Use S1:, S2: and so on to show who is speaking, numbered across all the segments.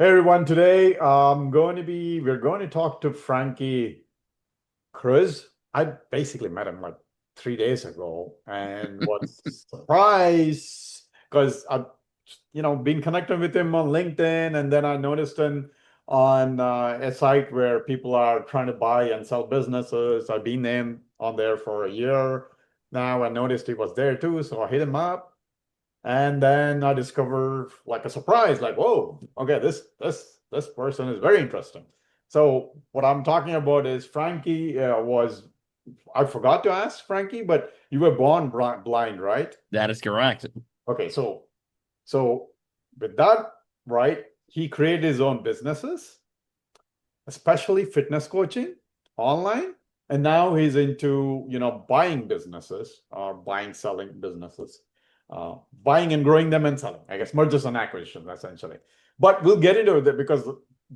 S1: Hey everyone, today we're going to talk to Frankie Cruz. I basically met him like 3 days ago and was surprised because I've been connected with him on LinkedIn, and then I noticed him on a site where people are trying to buy and sell businesses. I've been on there for a year now. I noticed he was there too, so I hit him up. And then I discover like a surprise, like, whoa, okay, this person is very interesting. So what I'm talking about is Frankie I forgot to ask Frankie, but you were born blind, right?
S2: That is correct.
S1: Okay, so with that, right, he created his own businesses, especially fitness coaching online. And now he's into, buying businesses or buying, selling businesses, buying and growing them and selling, I guess, mergers and acquisitions, essentially. But we'll get into it because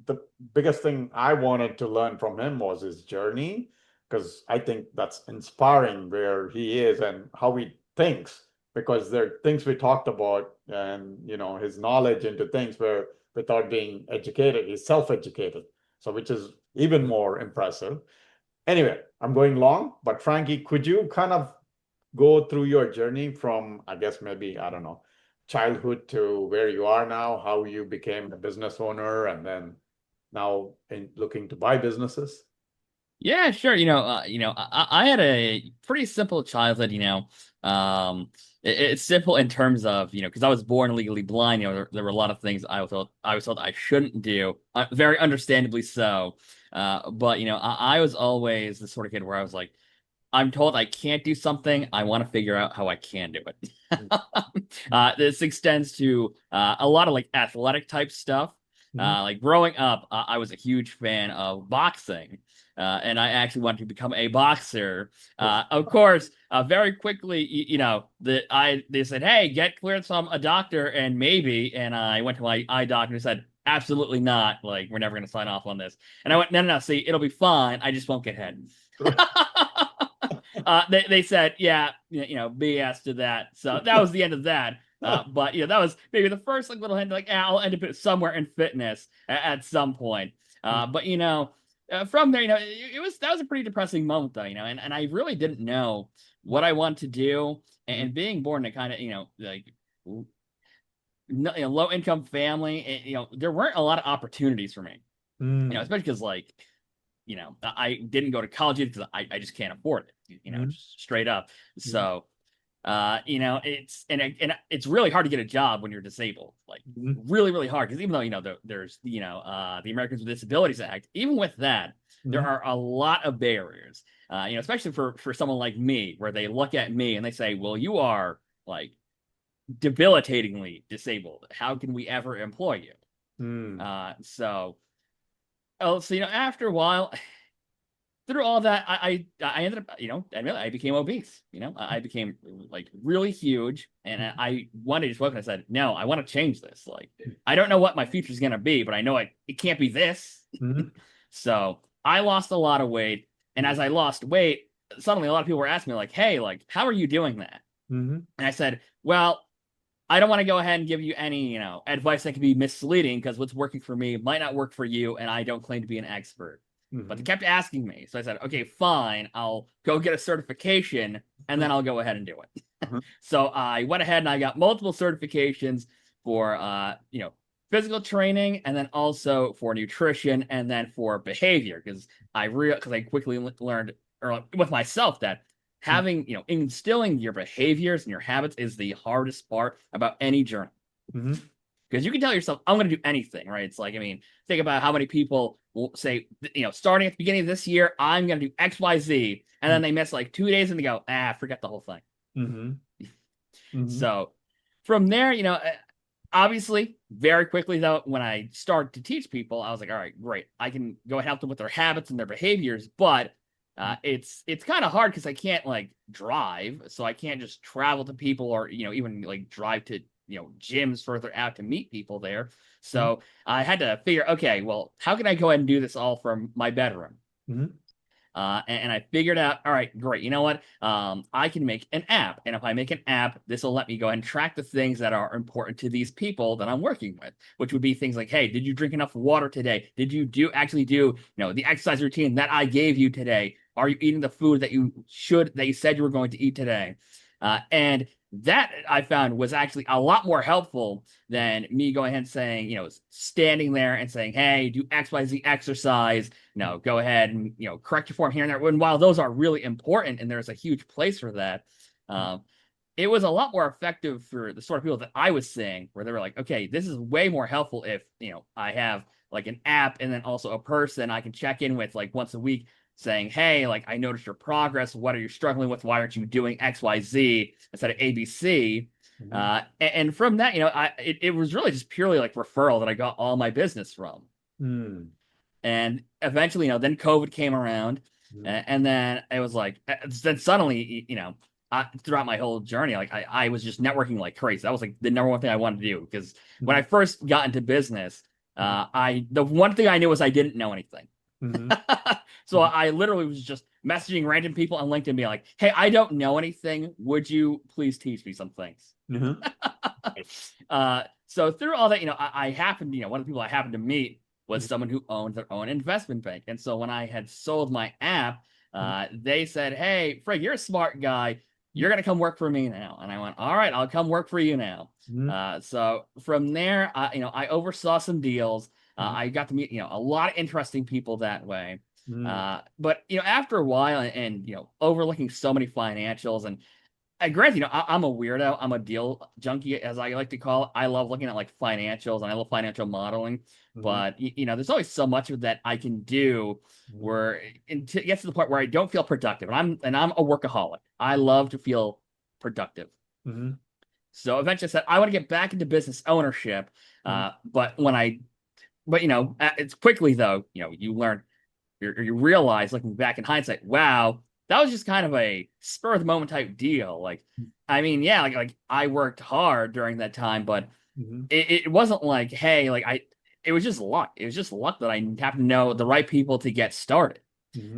S1: the biggest thing I wanted to learn from him was his journey, because I think that's inspiring where he is and how he thinks, because there are things we talked about and, his knowledge into things where without being educated, he's self-educated. So, which is even more impressive. Anyway, I'm going long, but Frankie, could you kind of go through your journey from, I guess, maybe, I don't know, childhood to where you are now, how you became a business owner, and then now looking to buy businesses?
S2: Yeah, sure. I had a pretty simple childhood. It's simple in terms of, because I was born legally blind. There were a lot of things I was told I shouldn't do. Very understandably so. But I was always the sort of kid where I was like, I'm told I can't do something. I want to figure out how I can do it. This extends to a lot of like athletic type stuff.
S1: Mhm.
S2: Like growing up, I was a huge fan of boxing, and I actually wanted to become a boxer.
S1: Oh,
S2: Of course, very quickly, they said, "Hey, get cleared from a doctor, and maybe." And I went to my eye doctor and said, "Absolutely not. Like, we're never going to sign off on this." And I went, "No, no, no. See, it'll be fine. I just won't get head." They said, yeah, BS to that. So that was the end of that. But that was maybe the first like little hint, like, I'll end up somewhere in fitness at some point. But from there, it was that was a pretty depressing moment though, and I really didn't know what I wanted to do. And being born in a kind of like low income family, there weren't a lot of opportunities for me.
S1: Mm.
S2: Especially because like I didn't go to college because I just can't afford it,
S1: Mhm.
S2: just straight up.
S1: Mhm.
S2: So, and it's really hard to get a job when you're disabled, like
S1: Mhm.
S2: really, really hard. Because even though, there's, the Americans with Disabilities Act, even with that, there
S1: Mhm.
S2: are a lot of barriers, especially for someone like me, where they look at me and they say, well, you are like debilitatingly disabled. How can we ever employ you?
S1: Mm.
S2: After a while, through all that, I ended up, admittedly, I became obese. I became like really huge, and I wanted to smoke. And I said, no, I want to change this. Like, I don't know what my future is gonna be, but I know it can't be this.
S1: Mhm.
S2: So I lost a lot of weight, and
S1: Mhm.
S2: as I lost weight, suddenly a lot of people were asking me like, hey, like, how are you doing that?
S1: Mhm.
S2: And I said, well, I don't want to go ahead and give you any, advice that could be misleading because what's working for me might not work for you, and I don't claim to be an expert. But they
S1: Mhm.
S2: kept asking me, so I said, okay, fine, I'll go get a certification, and then I'll go ahead and do it.
S1: Mhm.
S2: So I went ahead and I got multiple certifications for, physical training, and then also for nutrition, and then for behavior, because I quickly learned or with myself that having, instilling your behaviors and your habits is the hardest part about any journey.
S1: Mhm.
S2: Because you can tell yourself, I'm going to do anything, right? It's like, I mean, think about how many people will say, starting at the beginning of this year, I'm going to do X, Y, Z. And then they miss like 2 days and they go, forget the whole thing.
S1: Mhm. Mhm.
S2: So from there, obviously, very quickly though, when I started to teach people, I was like, all right, great. I can go and help them with their habits and their behaviors, but it's kind of hard because I can't like drive, so I can't just travel to people or even like drive to gyms further out to meet people there.
S1: Mhm.
S2: So I had to figure, okay, well, how can I go ahead and do this all from my bedroom?
S1: Mhm.
S2: And I figured out, all right, great. You know what? I can make an app. And if I make an app, this will let me go ahead and track the things that are important to these people that I'm working with, which would be things like, hey, did you drink enough water today? Did you actually do, the exercise routine that I gave you today? Are you eating the food that you said you were going to eat today? And that I found was actually a lot more helpful than me going ahead and saying, standing there and saying, hey, do XYZ exercise, go ahead and, correct your form here and there. And while those are really important and there's a huge place for that, it was a lot more effective for the sort of people that I was seeing where they were like, okay, this is way more helpful if, I have like an app and then also a person I can check in with like once a week saying, hey, like I noticed your progress. What are you struggling with? Why aren't you doing XYZ instead of ABC? And from that, it was really just purely like referral that I got all my business from.
S1: Mm.
S2: And eventually, then COVID came around, and then it was like, then suddenly, throughout my whole journey, like I was just networking like crazy. That was like the number one thing I wanted to do because when I first got into business, the one thing I knew was I didn't know anything. So I literally was just messaging random people on LinkedIn, being like, "Hey, I don't know anything. Would you please teach me some things?" So through all that, I happened, one of the people I happened to meet was someone who owned their own investment bank, and so when I had sold my app, they said, "Hey, Fred, you're a smart guy. You're gonna come work for me now." And I went, "All right, I'll come work for you now." So from there, I oversaw some deals. I got to meet, a lot of interesting people that way. But after a while, and overlooking so many financials, and granted, I'm a weirdo. I'm a deal junkie, as I like to call it. I love looking at like financials, and I love financial modeling. But there's always so much of that I can do where it gets to the point where I don't feel productive, and I'm a workaholic. I love to feel productive. So eventually, I said I want to get back into business ownership. But it's quickly though, you learn, you realize, looking back in hindsight, wow, that was just kind of a spur of the moment type deal. Like, I mean, yeah, like I worked hard during that time, but it wasn't like, hey, it was just luck. It was just luck that I happened to know the right people to get started.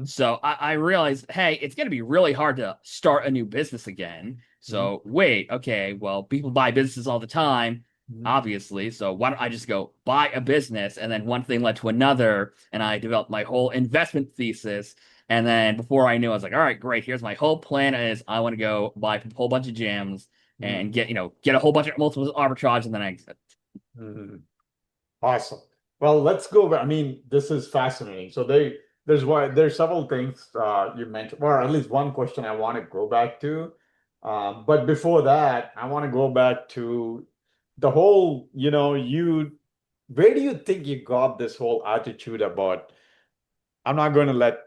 S2: So I realized, hey, it's going to be really hard to start a new business again. So wait, okay, well, people buy businesses all the time, obviously. So why don't I just go buy a business? And then one thing led to another, and I developed my whole investment thesis. And then before I knew, I was like, all right, great. Here's my whole plan is I want to go buy a whole bunch of gems and get a whole bunch of multiple arbitrage and then exit.
S1: Awesome. Well, let's go back. I mean, this is fascinating. So there's several things you mentioned, or at least one question I want to go back to. But before that, I want to go back to the whole, where do you think you got this whole attitude about I'm not going to let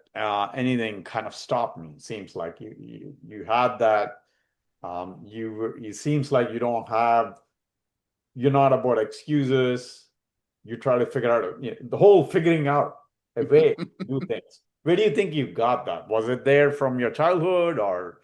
S1: anything kind of stop me? Seems like you had that. It seems like you're not about excuses. You try to figure out the whole figuring out a way to do things. Where do you think you got that? Was it there from your childhood or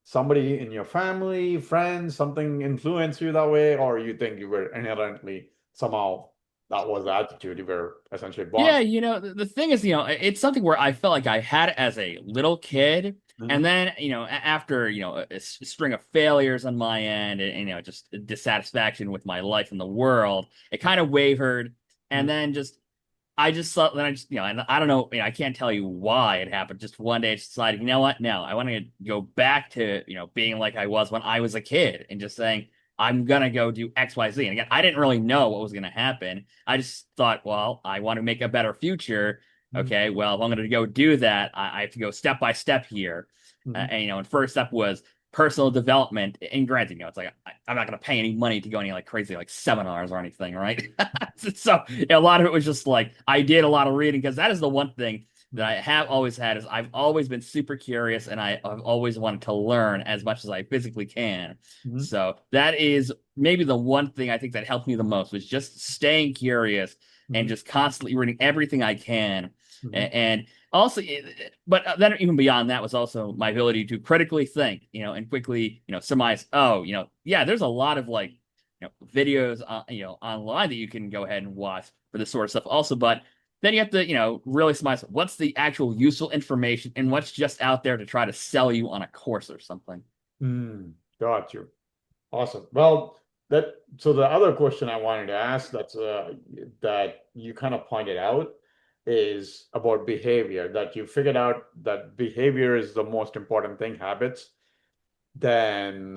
S1: somebody in your family, friends, something influenced you that way, or you think you were inherently somehow that was the attitude you were essentially born
S2: Yeah, the thing is, it's something where I felt like I had it as a little kid. And
S1: with?
S2: then, after, a string of failures on my end and, just dissatisfaction with my life in the world, it kind of wavered. And then I just thought, then I just, and I don't know, I can't tell you why it happened. Just one day I just decided, you know what? No, I want to go back to, being like I was when I was a kid and just saying, I'm gonna go do XYZ. And again, I didn't really know what was gonna happen. I just thought, well, I want to make a better future. Okay, well, if I'm gonna go do that, I have to go step by step here. And first step was personal development. And granted, it's like I'm not gonna pay any money to go any like crazy like seminars or anything, right? So a lot of it was just like I did a lot of reading because that is the one thing that I have always had is I've always been super curious and I've always wanted to learn as much as I physically can. So that is maybe the one thing I think that helped me the most was just staying curious and just constantly reading everything I can. And also, but then even beyond that was also my ability to critically think, and quickly, surmise, oh, yeah, there's a lot of like, videos, online that you can go ahead and watch for this sort of stuff also, but then you have to, really slice what's the actual useful information and what's just out there to try to sell you on a course or something.
S1: Got you. Awesome. Well, that so the other question I wanted to ask that you kind of pointed out is about behavior, that you figured out that behavior is the most important thing, habits, than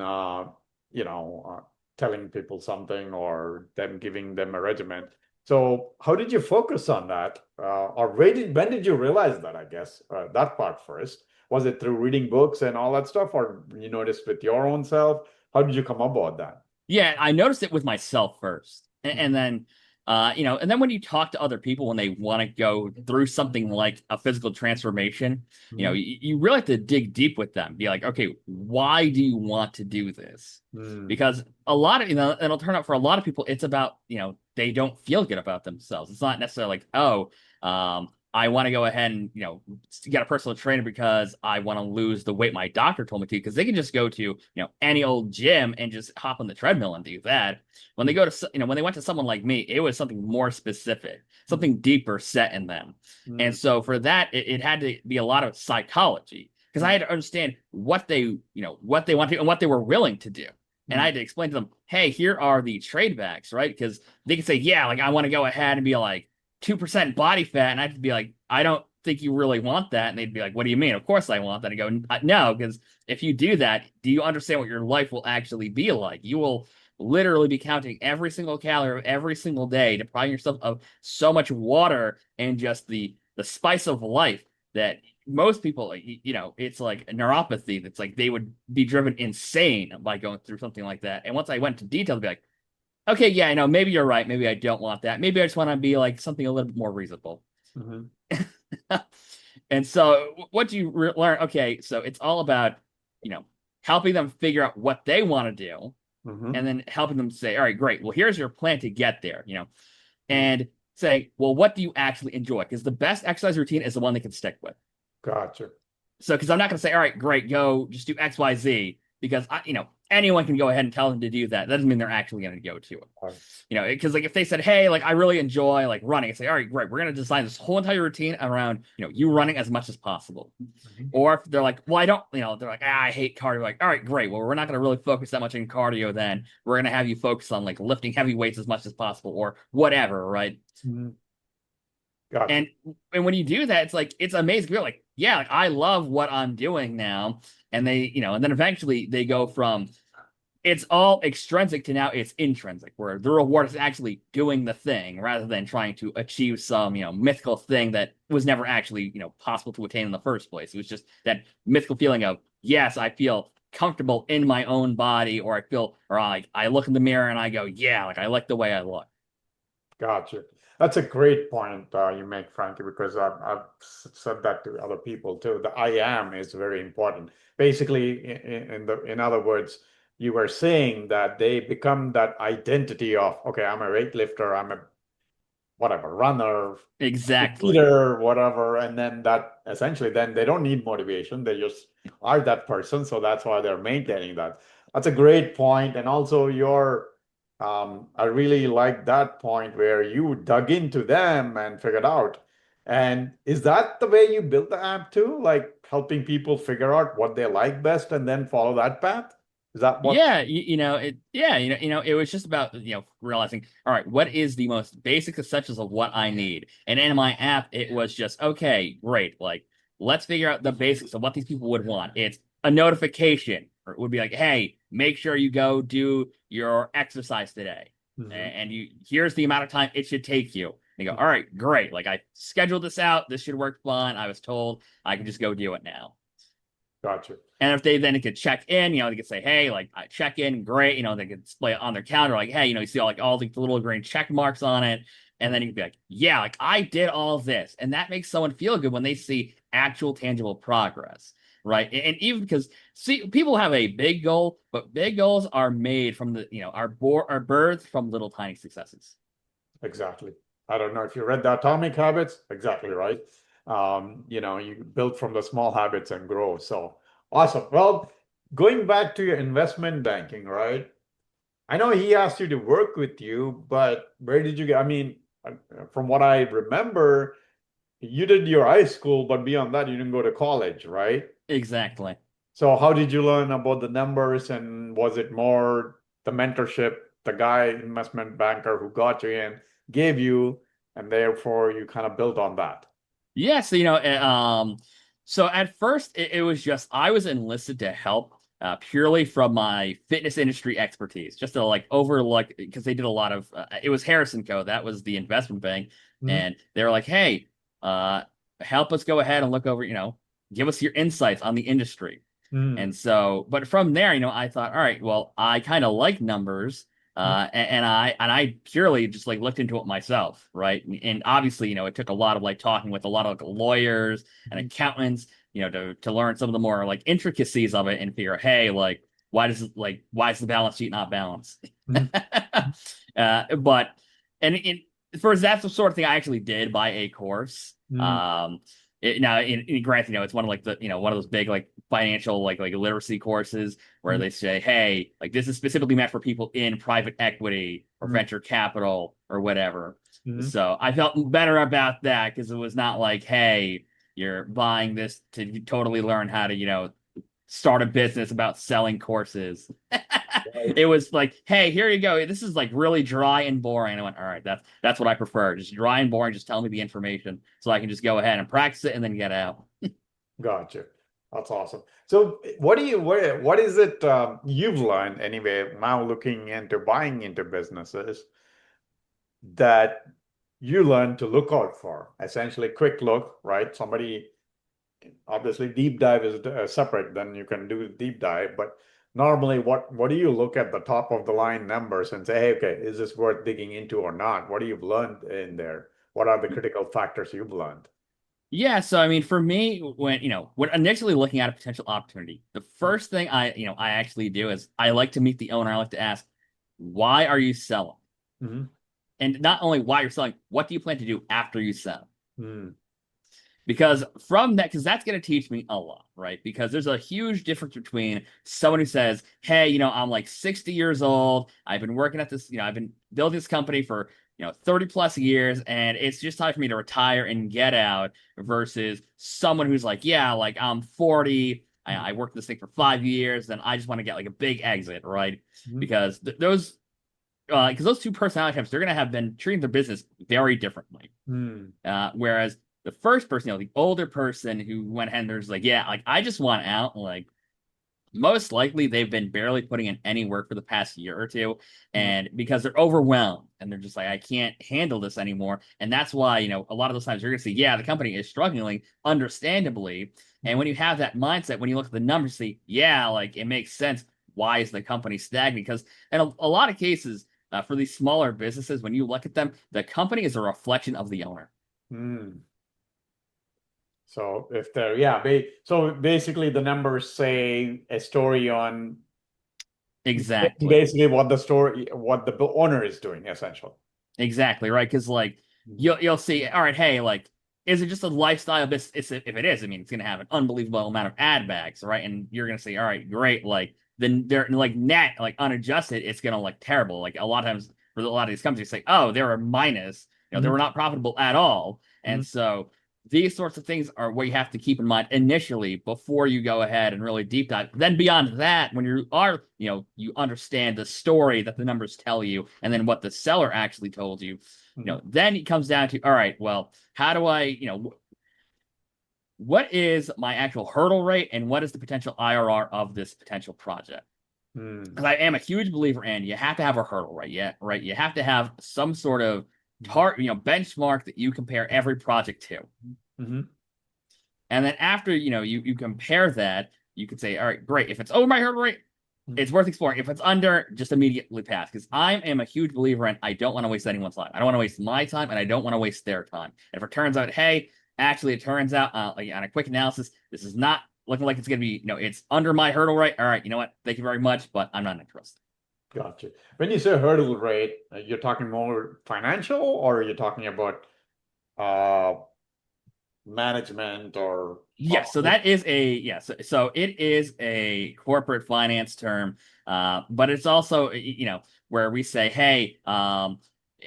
S1: telling people something or them giving them a regimen. So how did you focus on that? Or when did you realize that, I guess, that part first? Was it through reading books and all that stuff, or you noticed with your own self? How did you come about that?
S2: Yeah, I noticed it with myself first. And then and then when you talk to other people when they want to go through something like a physical transformation,
S1: Mhm.
S2: you really have to dig deep with them. Be like, okay, why do you want to do this?
S1: Mm,
S2: Because a lot of, it'll turn out for a lot of people, it's about, they don't feel good about themselves. It's not necessarily like, oh, I want to go ahead and, get a personal trainer because I want to lose the weight my doctor told me to, because they can just go to, any old gym and just hop on the treadmill and do that. When they go to, when they went to someone like me, it was something more specific, something deeper set in them. And
S1: mm,
S2: so for that, it had to be a lot of psychology because I
S1: mm,
S2: had to understand what what they want to do and what they were willing to do. And I
S1: mm,
S2: had to explain to them, hey, here are the trade backs, right? Because they could say, yeah, like I want to go ahead and be like 2% body fat. And I have to be like, I don't think you really want that. And they'd be like, what do you mean? Of course I want that. I go, no, because if you do that, do you understand what your life will actually be like? You will literally be counting every single calorie of every single day, depriving yourself of so much water and just the spice of life that most people, it's like a neuropathy. That's like they would be driven insane by going through something like that. And once I went to detail, to be like, okay, yeah, I know, maybe you're right. Maybe I don't want that. Maybe I just want to be like something a little bit more reasonable.
S1: mhm,
S2: And so what do you learn? Okay, so it's all about, you know, helping them figure out what they want to do
S1: mhm,
S2: and then helping them say, all right, great. Well, here's your plan to get there,
S1: mhm.
S2: and say, well, what do you actually enjoy? Because the best exercise routine is the one they can stick with.
S1: Gotcha.
S2: So, because I'm not going to say, all right, great, go just do X, Y, Z, because anyone can go ahead and tell them to do that. That doesn't mean they're actually going to go to it.
S1: Right.
S2: Because like if they said, hey, like I really enjoy like running, I say, all right, great, we're going to design this whole entire routine around you running as much as possible.
S1: Mhm,
S2: Or if they're like, well, I don't, they're like, I hate cardio. Like, all right, great. Well, we're not going to really focus that much in cardio. Then we're going to have you focus on like lifting heavy weights as much as possible, or whatever, right?
S1: mhm. Gotcha.
S2: And when you do that, it's like it's amazing. You're like, yeah, like I love what I'm doing now. And they, and then eventually they go from it's all extrinsic to now it's intrinsic, where the reward is actually doing the thing rather than trying to achieve some, mythical thing that was never actually, possible to attain in the first place. It was just that mythical feeling of, yes, I feel comfortable in my own body, or I feel, or I look in the mirror and I go, yeah, like I like the way I look.
S1: Gotcha. That's a great point you make, Frankie, because I've said that to other people too. The I am is very important. Basically, in other words, you were saying that they become that identity of, okay, I'm a weightlifter, I'm a whatever, runner,
S2: Exactly.
S1: eater, whatever, and then that essentially then they don't need motivation. They just are that person. So that's why they're maintaining that. That's a great point. And also your I really like that point where you dug into them and figured out. And is that the way you built the app too? Like helping people figure out what they like best and then follow that path? Is that what?
S2: Yeah, it was just about, realizing, all right, what is the most basic essentials of what I need? And in my app, it was just, okay, great. Like, let's figure out the basics of what these people would want. It's a notification, or it would be like, hey, make sure you go do your exercise today.
S1: Mhm.
S2: And here's the amount of time it should take you. And you go, all right, great. Like I scheduled this out. This should work fine. I was told I can just go do it now.
S1: Gotcha.
S2: And if they then could check in, they could say, hey, like I check in, great. They could display it on their calendar, like, hey, you see all the little green check marks on it. And then you could be like, yeah, like I did all this. And that makes someone feel good when they see actual tangible progress. Right. And even because see, people have a big goal, but big goals are made from are birthed from little tiny successes.
S1: Exactly. I don't know if you read the Atomic Habits. Exactly right. You build from the small habits and grow. So awesome. Well, going back to your investment banking, right? I know he asked you to work with you, but where did you get? I mean, from what I remember, you did your high school, but beyond that, you didn't go to college, right?
S2: Exactly.
S1: So how did you learn about the numbers, and was it more the mentorship, the guy, investment banker who got you in, gave you, and therefore you kind of built on that?
S2: Yeah, so so at first it was just I was enlisted to help purely from my fitness industry expertise, just to like overlook because they did a lot of it was Harrison Co. That was the investment bank,
S1: Mm,
S2: and they were like, hey, uh, help us go ahead and look over, give us your insights on the industry. And
S1: mm,
S2: so, but from there, I thought, all right, well, I kind of like numbers,
S1: mm,
S2: and I purely just like looked into it myself, right? And obviously, it took a lot of like talking with a lot of like, lawyers and
S1: mm,
S2: accountants, to learn some of the more like intricacies of it and figure, hey, like why is the balance sheet not balanced?
S1: mm,
S2: But and in first, that's the sort of thing I actually did buy a course.
S1: mm,
S2: Now, granted, it's one of like the one of those big like financial like literacy courses where
S1: mm,
S2: they say, hey, like this is specifically meant for people in private equity or
S1: mm,
S2: venture capital or whatever.
S1: mm.
S2: So I felt better about that because it was not like, hey, you're buying this to totally learn how to start a business about selling courses.
S1: Right.
S2: It was like, hey, here you go. This is like really dry and boring. I went, all right, that's what I prefer. Just dry and boring. Just tell me the information so I can just go ahead and practice it and then get out.
S1: Gotcha. That's awesome. So, what is it you've learned anyway, now looking into buying into businesses that you learn to look out for? Essentially, quick look, right? Somebody, obviously, deep dive is separate, then you can do deep dive. But normally, what do you look at the top of the line numbers and say, hey, okay, is this worth digging into or not? What do you've learned in there? What are the critical factors you've learned?
S2: Yeah, so I mean, for me, when initially looking at a potential opportunity, the first thing I actually do is I like to meet the owner. I like to ask, why are you selling?
S1: Mm-hmm.
S2: And not only why you're selling, what do you plan to do after you sell?
S1: Mm-hmm.
S2: Because from that, because that's going to teach me a lot, right? Because there's a huge difference between someone who says, hey, I'm like 60 years old. I've been working at this, I've been building this company for, 30 plus years, and it's just time for me to retire and get out versus someone who's like, yeah, like I'm 40. I worked this thing for 5 years, and I just want to get like a big exit, right?
S1: Mm-hmm.
S2: Because because those two personality types, they're going to have been treating their business very differently.
S1: Mm-hmm.
S2: Whereas the first person, the older person who went ahead and there's like, yeah, like I just want out. Like most likely they've been barely putting in any work for the past year or two. And because they're overwhelmed and they're just like, I can't handle this anymore. And that's why, a lot of those times you're going to see, yeah, the company is struggling, understandably. And when you have that mindset, when you look at the numbers, see, yeah, like it makes sense. Why is the company stagnant? Because in a lot of cases, for these smaller businesses, when you look at them, the company is a reflection of the owner.
S1: Mm. So if they're yeah, so basically the numbers say a story on
S2: Exactly.
S1: basically what the story what the owner is doing essentially.
S2: Exactly, right? Because like
S1: Mhm.
S2: you'll see, all right, hey, like, is it just a lifestyle business? If it is, I mean, it's gonna have an unbelievable amount of ad bags, right? And you're gonna say, all right, great, like then they're like net, like unadjusted, it's gonna look terrible. Like a lot of times for a lot of these companies, say, oh, they're a minus, they
S1: Mhm.
S2: were not profitable at all. And
S1: Mhm.
S2: so these sorts of things are what you have to keep in mind initially before you go ahead and really deep dive. Then beyond that, when you are, you understand the story that the numbers tell you, and then what the seller actually told you,
S1: Mhm.
S2: then it comes down to, all right, well, how do I, what is my actual hurdle rate and what is the potential IRR of this potential project?
S1: Mhm.
S2: Because I am a huge believer in you have to have a hurdle rate, yeah, right? You have to have some sort of
S1: Mhm.
S2: benchmark that you compare every project to.
S1: Mhm.
S2: And then after, you compare that, you could say, all right, great. If it's over my hurdle rate,
S1: Mhm.
S2: it's worth exploring. If it's under, just immediately pass. Because I am a huge believer in I don't want to waste anyone's time. I don't want to waste my time and I don't want to waste their time. And if it turns out, hey, actually, it turns out like, on a quick analysis, this is not looking like it's going to be, it's under my hurdle rate. All right, you know what? Thank you very much, but I'm not interested.
S1: Gotcha. When you say hurdle rate, you're talking more financial or you're talking about uh management or
S2: Yes, so that is so it is a corporate finance term, but it's also where we say, hey,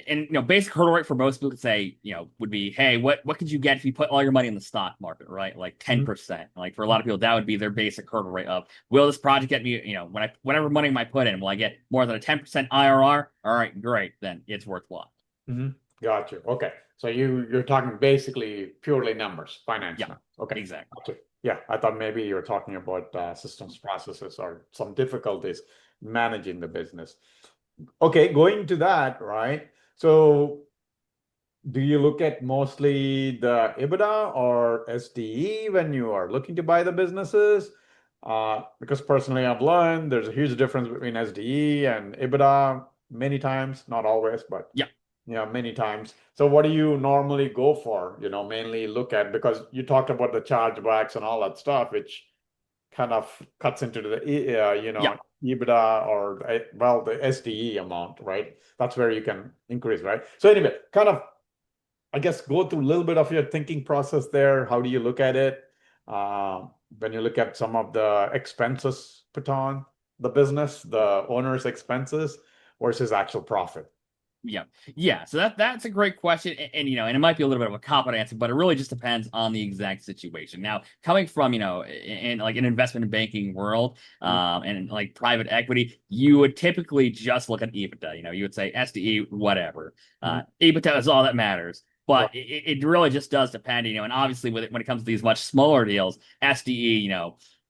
S2: and basic hurdle rate for most people could say, would be, hey, what could you get if you put all your money in the stock market, right? Like
S1: Mhm.
S2: 10%. Like for a lot of people, that would be their basic hurdle rate of, will this project get me, whatever money I put in, will I get more than a 10% IRR? All right, great, then it's worthwhile.
S1: Mhm. Got you. Okay. So you're talking basically purely numbers, finance
S2: Yeah,
S1: now. Okay.
S2: exactly.
S1: Got you. Yeah, I thought maybe you were talking about systems, processes, or some difficulties managing the business. Okay, going to that, right? So do you look at mostly the EBITDA or SDE when you are looking to buy the businesses? Because personally, I've learned there's a huge difference between SDE and EBITDA many times, not always, but
S2: Yeah.
S1: many times. So what do you normally go for? Mainly look at, because you talked about the chargebacks and all that stuff, which kind of cuts into the
S2: Yeah.
S1: EBITDA or well, the SDE amount, right? That's where you can increase, right? So anyway, kind of, I guess, go through a little bit of your thinking process there. How do you look at it when you look at some of the expenses put on the business, the owner's expenses versus actual profit?
S2: Yeah. Yeah. So that's a great question. And it might be a little bit of a cop out answer, but it really just depends on the exact situation. Now, coming from, in like an investment banking world,
S1: Mhm.
S2: and like private equity, you would typically just look at EBITDA. You would say SDE, whatever.
S1: Mhm.
S2: EBITDA is all that matters.
S1: Right.
S2: But it really just does depend, and obviously when it comes to these much smaller deals, SDE,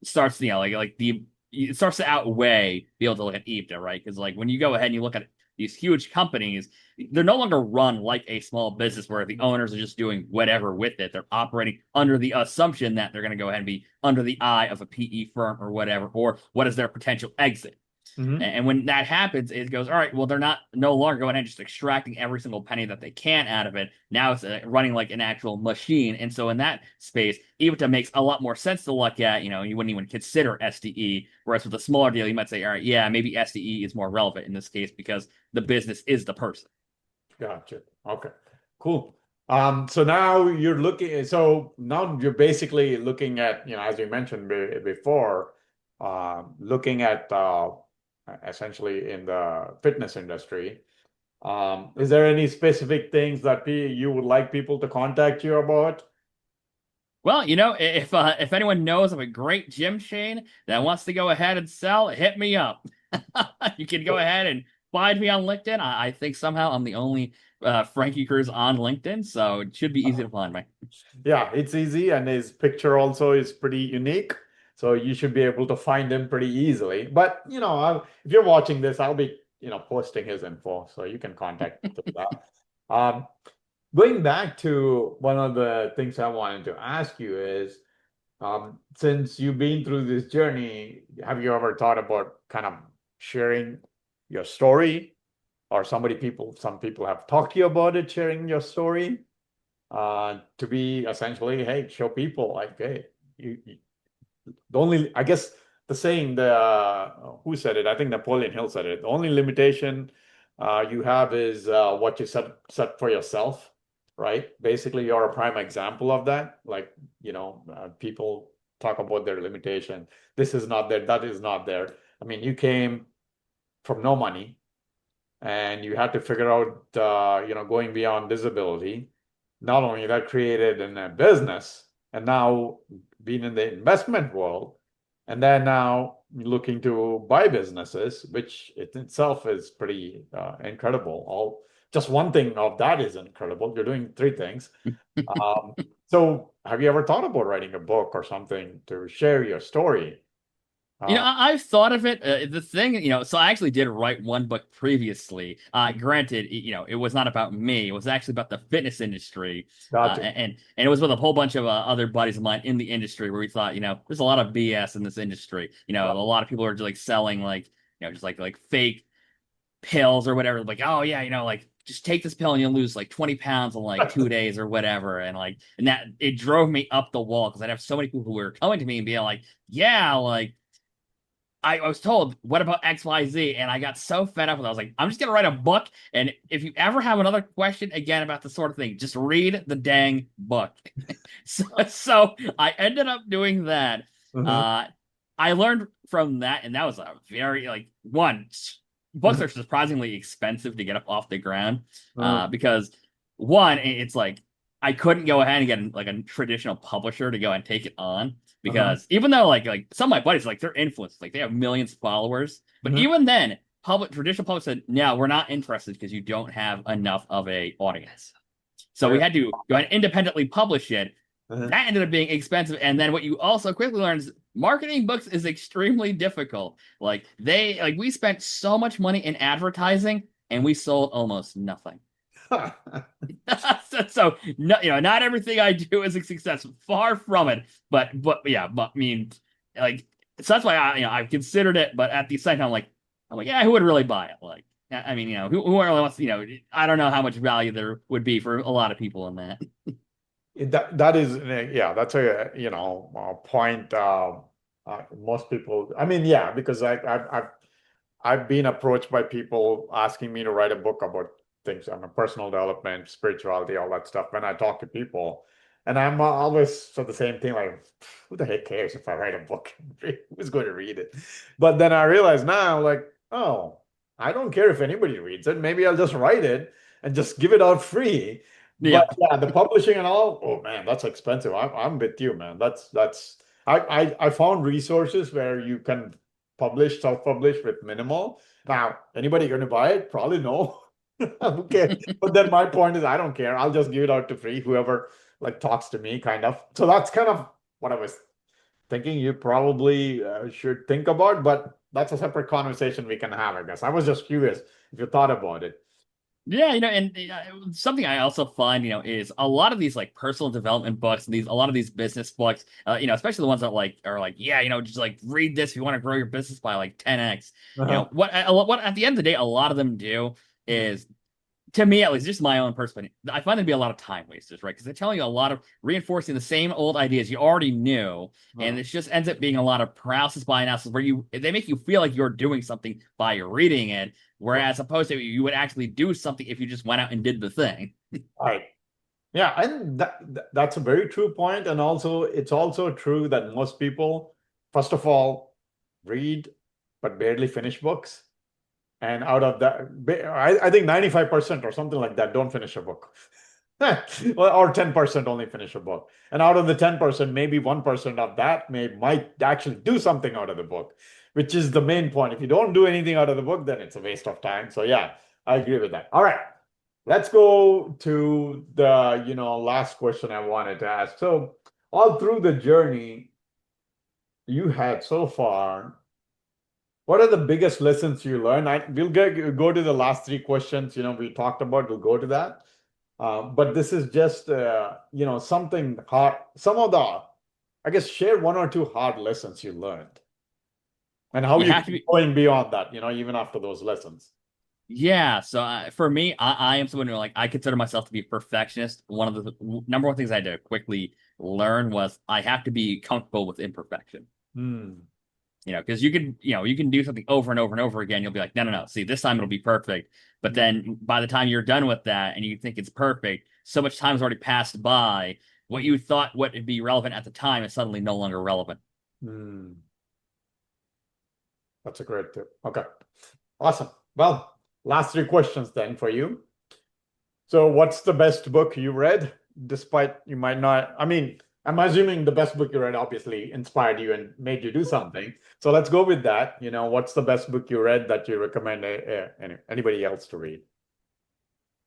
S2: starts, it starts to outweigh be able to look at EBITDA, right? Because like when you go ahead and you look at these huge companies, they're no longer run like a small business where the owners are just doing whatever with it. They're operating under the assumption that they're going to go ahead and be under the eye of a PE firm or whatever, or what is their potential exit.
S1: Mhm.
S2: And when that happens, it goes, all right, well, they're not no longer going and just extracting every single penny that they can out of it. Now it's running like an actual machine. And so in that space, EBITDA makes a lot more sense to look at. You wouldn't even consider SDE. Whereas with a smaller deal, you might say, all right, yeah, maybe SDE is more relevant in this case because the business is the person.
S1: Gotcha. Okay. Cool. So now you're basically looking at, as you mentioned before, looking at essentially in the fitness industry. Is there any specific things that you would like people to contact you about?
S2: Well, if anyone knows of a great gym chain that wants to go ahead and sell, hit me up. You can go ahead and find me on LinkedIn. I think somehow I'm the only Frankie Cruz on LinkedIn, so it should be easy to find me.
S1: Yeah, it's easy, and his picture also is pretty unique. So you should be able to find him pretty easily. But if you're watching this, I'll be posting his info, so you can contact him through that. Um, Going back to one of the things I wanted to ask you is, since you've been through this journey, have you ever thought about kind of sharing your story, or some people have talked to you about it, sharing your story? To be essentially, hey, show people like, hey, you the only, I guess, the saying, who said it? I think Napoleon Hill said it. The only limitation you have is what you set for yourself, right? Basically, you're a prime example of that. Like, people talk about their limitation. This is not there. That is not there. I mean, you came from no money, and you had to figure out, going beyond disability. Not only that, created in a business, and now being in the investment world, and then now looking to buy businesses, which it itself is pretty incredible. All just one thing of that is incredible. You're doing three things. Um, so, have you ever thought about writing a book or something to share your story? Uh,
S2: I've thought of it. The thing, so I actually did write one book previously. Granted, it was not about me. It was actually about the fitness industry.
S1: gotcha.
S2: And it was with a whole bunch of other buddies of mine in the industry where we thought, there's a lot of BS in this industry. A lot of people are just like selling like, just like fake pills or whatever. Like, oh yeah, like just take this pill and you'll lose like 20 pounds in like 2 days or whatever. And that it drove me up the wall because I'd have so many people who were coming to me and being like, yeah, like I was told, what about XYZ? And I got so fed up with it. I was like, I'm just gonna write a book. And if you ever have another question again about this sort of thing, just read the dang book. So I ended up doing that.
S1: Mhm.
S2: Uh I learned from that, and that was a very like one. books are surprisingly expensive to get up off the ground,
S1: Uh,
S2: because one, it's like I couldn't go ahead and get like a traditional publisher to go and take it on,
S1: uh-huh.
S2: because even though like some of my buddies, like they're influenced, like they have millions of followers, but
S1: Mhm.
S2: even then, traditional publishers said, no, we're not interested because you don't have enough of a audience. So we
S1: Okay.
S2: had to go ahead and independently publish it.
S1: Uh-huh.
S2: That ended up being expensive. And then what you also quickly learn is marketing books is extremely difficult. Like we spent so much money in advertising and we sold almost nothing. So no, not everything I do is a success. Far from it. But yeah, but I mean, like, so that's why I've considered it, but at the same time, I'm like, yeah, who would really buy it? Like, I mean, who really wants, I don't know how much value there would be for a lot of people in that.
S1: That is, yeah, that's a, a point. Most people, I mean, yeah, because I've been approached by people asking me to write a book about things, personal development, spirituality, all that stuff. When I talk to people, and I'm always said the same thing, like, who the heck cares if I write a book? Who's going to read it? But then I realize now, like, oh, I don't care if anybody reads it. Maybe I'll just write it and just give it out free. But
S2: Yep.
S1: yeah, the publishing and all, oh man, that's expensive. I'm with you, man. That's I found resources where you can publish, self-publish with minimal. Now, anybody going to buy it? Probably no. Who cares? But then my point is, I don't care. I'll just give it out to free, whoever like talks to me, kind of. So that's kind of what I was thinking you probably should think about, but that's a separate conversation we can have, I guess. I was just curious if you thought about it.
S2: Yeah, and something I also find, is a lot of these like personal development books and a lot of these business books, especially the ones that like are like, yeah, just like read this if you want to grow your business by like 10x.
S1: Uh-huh.
S2: What at the end of the day, a lot of them do is, to me at least, just my own perspective, I find them to be a lot of time wasters, right? Because they're telling you a lot of reinforcing the same old ideas you already knew, and
S1: Uh-huh.
S2: it just ends up being a lot of paralysis by analysis, where they make you feel like you're doing something by reading it, whereas opposed to you would actually do something if you just went out and did the thing.
S1: Right. Yeah, and that's a very true point. And also, it's also true that most people, first of all, read but barely finish books. And out of that, I think 95% or something like that don't finish a book. Or 10% only finish a book. And out of the 10%, maybe 1% of that might actually do something out of the book, which is the main point. If you don't do anything out of the book, then it's a waste of time. So yeah, I agree with that. All right. Let's go to the, last question I wanted to ask. So all through the journey you had so far, what are the biggest lessons you learned? We'll go to the last three questions, we talked about, we'll go to that. But this is just, something hard, I guess, share one or two hard lessons you learned and how
S2: You
S1: you
S2: have to
S1: keep
S2: be.
S1: going beyond that, even after those lessons.
S2: Yeah, so for me, I am someone who, like, I consider myself to be a perfectionist. One of the number one things I had to quickly learn was I have to be comfortable with imperfection.
S1: Hmm.
S2: Because you can do something over and over and over again. You'll be like, no, no, no. See, this time it'll be perfect. But then by the time you're done with that and you think it's perfect, so much time has already passed by. What you thought would be relevant at the time is suddenly no longer relevant.
S1: Hmm. That's a great tip. Okay. Awesome. Well, last three questions then for you. So, what's the best book you read? Despite you might not, I mean, I'm assuming the best book you read obviously inspired you and made you do something. So, let's go with that. What's the best book you read that you recommend anybody else to read?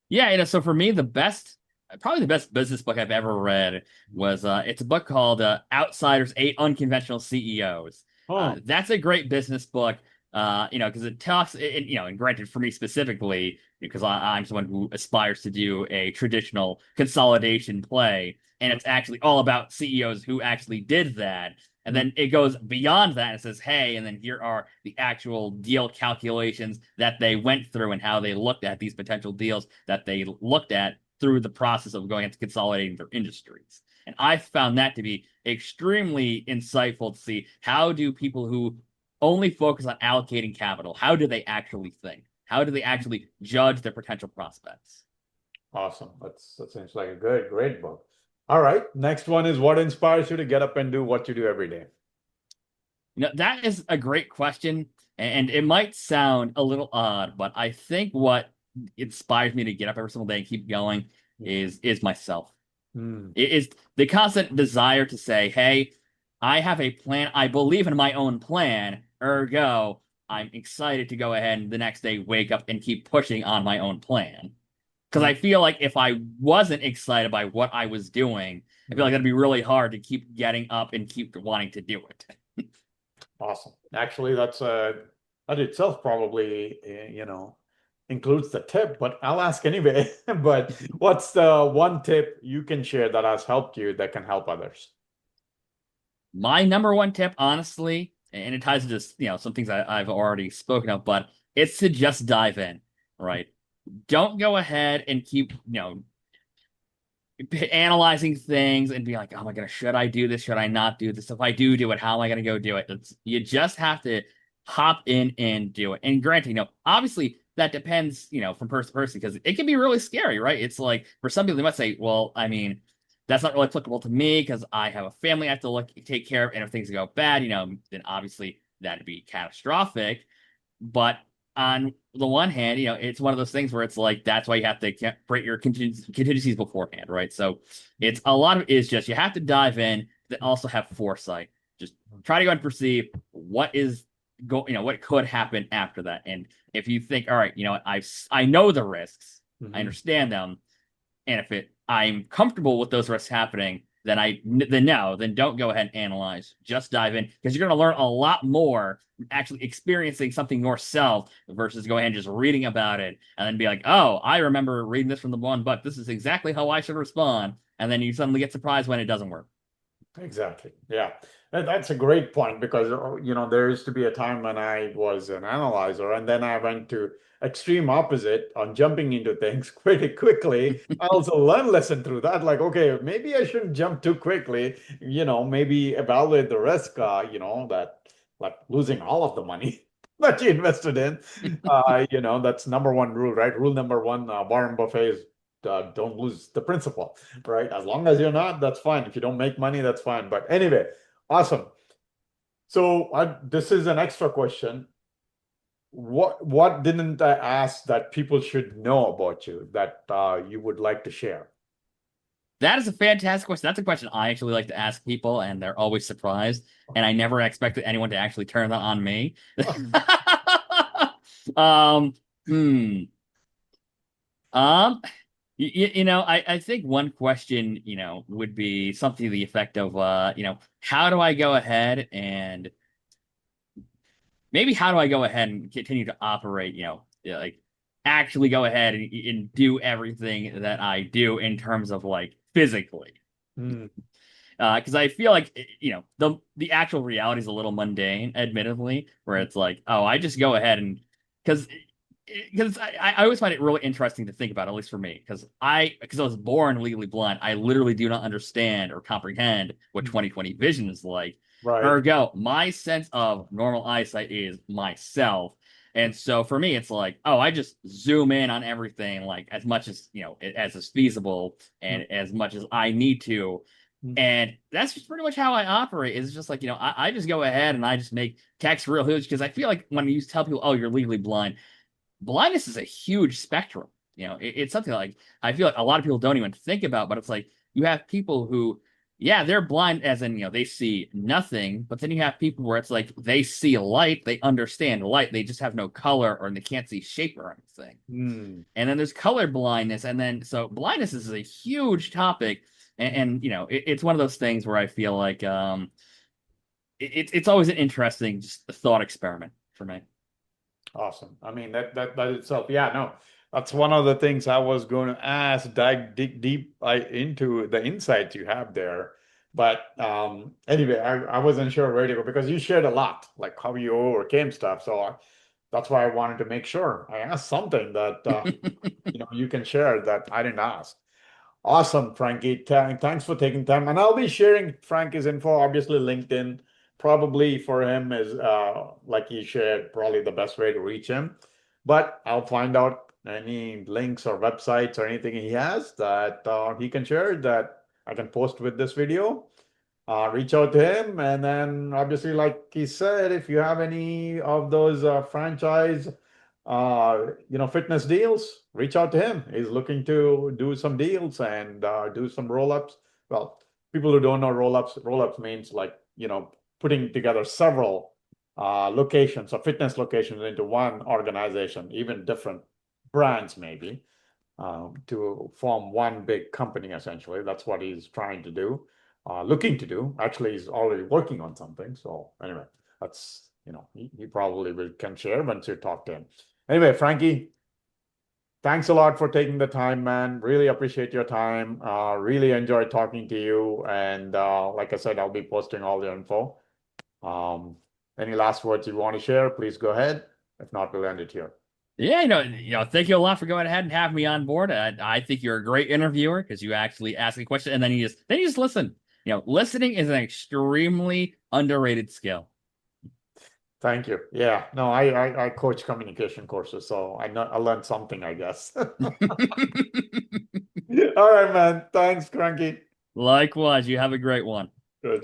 S2: Yeah, so for me, probably the best business book I've ever read was it's a book called Outsiders: Eight Unconventional CEOs.
S1: Oh,
S2: That's a great business book. Because it talks, and granted for me specifically, because I'm someone who aspires to do a traditional consolidation play, and it's actually all about CEOs who actually did that. And then it goes beyond that and says, hey, and then here are the actual deal calculations that they went through and how they looked at these potential deals that they looked at through the process of going into consolidating their industries. And I found that to be extremely insightful to see how do people who only focus on allocating capital, how do they actually think? How do they actually judge their potential prospects?
S1: awesome. That seems like a great book. All right. Next one is what inspires you to get up and do what you do every day?
S2: That is a great question. And it might sound a little odd, but I think what inspires me to get up every single day and keep going is myself.
S1: Mm.
S2: It is the constant desire to say, "Hey, I have a plan. I believe in my own plan. Ergo, I'm excited to go ahead and the next day wake up and keep pushing on my own plan." Because
S1: Mm.
S2: I feel like if I wasn't excited by what I was doing, I feel like
S1: Mm.
S2: that'd be really hard to keep getting up and keep wanting to do it.
S1: Awesome. Actually, that itself probably includes the tip, but I'll ask anyway. But what's the one tip you can share that has helped you that can help others?
S2: My number one tip, honestly, and it ties to just, some things I've already spoken of, but it's to just dive in, right? Don't go ahead and keep, analyzing things and be like, oh my goodness, should I do this? Should I not do this? If I do it, how am I going to go do it? You just have to hop in and do it. And granted, obviously that depends, from person to person because it can be really scary, right? It's like for some people, they might say, well, I mean, that's not really applicable to me because I have a family I have to take care of. And if things go bad, then obviously that'd be catastrophic. But on the one hand, it's one of those things where it's like that's why you have to create your contingencies beforehand, right? So it's a lot of it is just you have to dive in, but also have foresight. Just try to go and perceive what is what could happen after that. And if you think, all right, I know the risks, I
S1: Mhm.
S2: understand them, and if I'm comfortable with those risks happening, then don't go ahead and analyze. Just dive in because you're going to learn a lot more actually experiencing something yourself versus go ahead and just reading about it and then be like, oh, I remember reading this from the one, but this is exactly how I should respond. And then you suddenly get surprised when it doesn't work.
S1: Exactly. Yeah. That's a great point because, there used to be a time when I was an analyzer and then I went to extreme opposite on jumping into things pretty quickly. I also learned lesson through that. Like, okay, maybe I shouldn't jump too quickly, maybe evaluate the risk, that like losing all of the money that you invested in. That's number one rule, right? Rule number one, Warren Buffett is don't lose the principal, right? As long as you're not, that's fine. If you don't make money, that's fine. But anyway, awesome. So this is an extra question. What didn't I ask that people should know about you that you would like to share?
S2: That is a fantastic question. That's a question I actually like to ask people, and they're always surprised. And I never expected anyone to actually turn that on me. um, hmm. Um, I think one question, would be something to the effect of, how do I go ahead and maybe how do I go ahead and continue to operate, yeah, like actually go ahead and do everything that I do in terms of like physically.
S1: Hmm.
S2: Because I feel like the actual reality is a little mundane, admittedly, where it's like, oh, I just go ahead and because I always find it really interesting to think about, at least for me, because I was born legally blind, I literally do not understand or comprehend what 20/20 vision is like.
S1: Right.
S2: Ergo, my sense of normal eyesight is myself. And so for me, it's like, oh, I just zoom in on everything like as much as, as is feasible and as much as I need to. And that's just pretty much how I operate. Is just like, I just go ahead and I just make text real huge because I feel like when you tell people, oh, you're legally blind, blindness is a huge spectrum. It's something like I feel like a lot of people don't even think about, but it's like you have people who, yeah, they're blind as in, they see nothing, but then you have people where it's like they see light, they understand light, they just have no color or they can't see shape or anything.
S1: Hmm.
S2: And then there's color blindness, and then so blindness is a huge topic, and it's one of those things where I feel like it's always an interesting just thought experiment for me.
S1: Awesome. I mean that itself, yeah, no, that's one of the things I was going to ask, dig deep into the insights you have there. But anyway, I wasn't sure where to go because you shared a lot, like how you overcame stuff. So that's why I wanted to make sure I asked something that you can share that I didn't ask. Awesome, Frankie. Thanks for taking time. And I'll be sharing Frankie's info, obviously LinkedIn. Probably for him is like he shared, probably the best way to reach him. But I'll find out any links or websites or anything he has that he can share that I can post with this video. reach out to him. And then obviously, like he said, if you have any of those franchise, fitness deals, reach out to him. He's looking to do some deals and do some roll-ups. Well, people who don't know roll-ups means like, putting together several locations or fitness locations into one organization, even different brands maybe, to form one big company, essentially. That's what he's trying to do, looking to do. Actually, he's already working on something. So anyway, that's, he probably can share once you talk to him. Anyway, Frankie, thanks a lot for taking the time, man. Really appreciate your time. Really enjoyed talking to you. And like I said, I'll be posting all the info. Um, any last words you want to share, please go ahead. If not, we'll end it here.
S2: Yeah, thank you a lot for going ahead and having me on board. I think you're a great interviewer because you actually ask a question and then you just listen. Listening is an extremely underrated skill.
S1: Thank you. Yeah, no, I coach communication courses, so I learned something, I guess. All right, man. Thanks, Cranky.
S2: Likewise, you have a great one.